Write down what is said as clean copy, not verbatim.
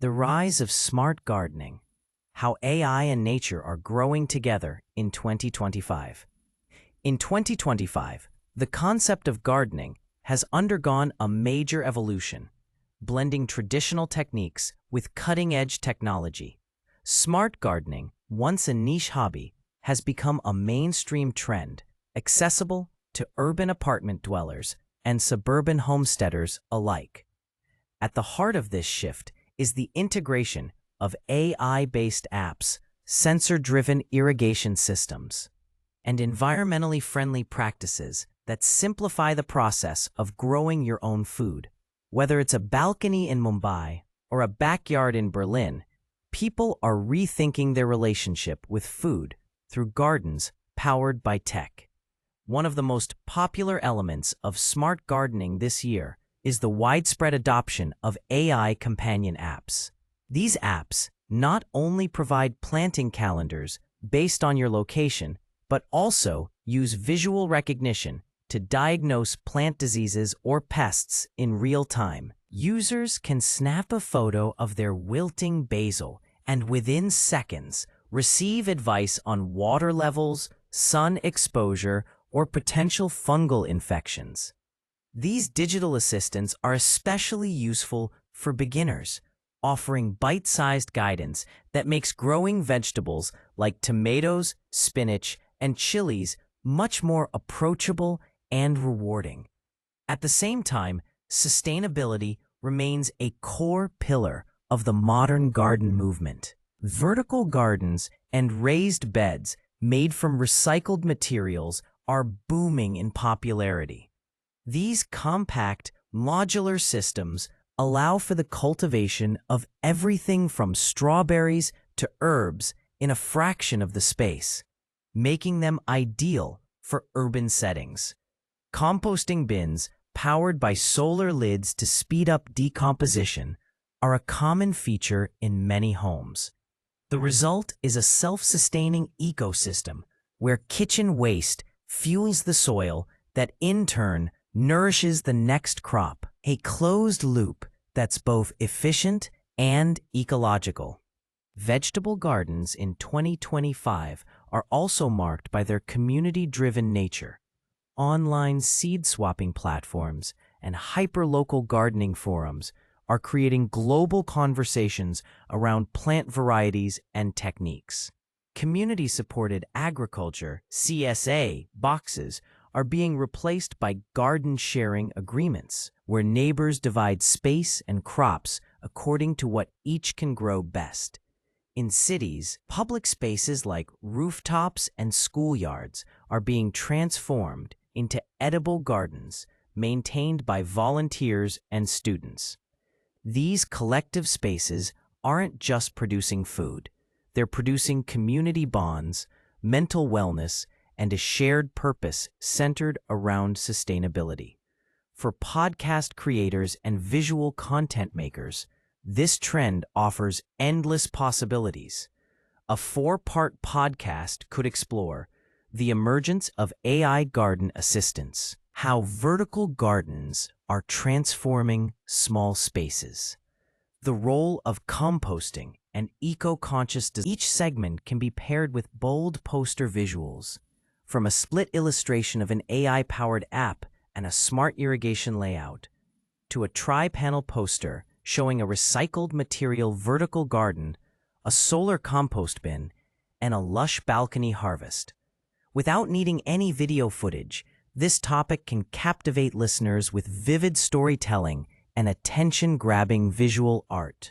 The rise of smart gardening, how AI and nature are growing together in 2025. In 2025, the concept of gardening has undergone a major evolution, blending traditional techniques with cutting-edge technology. Smart gardening, once a niche hobby, has become a mainstream trend, accessible to urban apartment dwellers and suburban homesteaders alike. At the heart of this shift is the integration of AI-based apps, sensor-driven irrigation systems, and environmentally friendly practices that simplify the process of growing your own food. Whether it's a balcony in Mumbai or a backyard in Berlin, people are rethinking their relationship with food through gardens powered by tech. One of the most popular elements of smart gardening this year is the widespread adoption of AI companion apps. These apps not only provide planting calendars based on your location, but also use visual recognition to diagnose plant diseases or pests in real time. Users can snap a photo of their wilting basil and within seconds receive advice on water levels, sun exposure, or potential fungal infections. These digital assistants are especially useful for beginners, offering bite-sized guidance that makes growing vegetables like tomatoes, spinach, and chilies much more approachable and rewarding. At the same time, sustainability remains a core pillar of the modern garden movement. Vertical gardens and raised beds made from recycled materials are booming in popularity. These compact, modular systems allow for the cultivation of everything from strawberries to herbs in a fraction of the space, making them ideal for urban settings. Composting bins, powered by solar lids to speed up decomposition, are a common feature in many homes. The result is a self-sustaining ecosystem where kitchen waste fuels the soil that in turn nourishes the next crop, a closed loop that's both efficient and ecological. Vegetable gardens in 2025 are also marked by their community-driven nature. Online seed-swapping platforms and hyper-local gardening forums are creating global conversations around plant varieties and techniques. Community-supported agriculture (CSA) boxes are being replaced by garden-sharing agreements, where neighbors divide space and crops according to what each can grow best. In cities, public spaces like rooftops and schoolyards are being transformed into edible gardens maintained by volunteers and students. These collective spaces aren't just producing food. They're producing community bonds, mental wellness, and a shared purpose centered around sustainability. For podcast creators and visual content makers, this trend offers endless possibilities. A 4-part podcast could explore the emergence of AI garden assistants, how vertical gardens are transforming small spaces, the role of composting and eco-conscious design. Each segment can be paired with bold poster visuals, from a split illustration of an AI-powered app and a smart irrigation layout, to a tri-panel poster showing a recycled material vertical garden, a solar compost bin, and a lush balcony harvest. Without needing any video footage, this topic can captivate listeners with vivid storytelling and attention-grabbing visual art.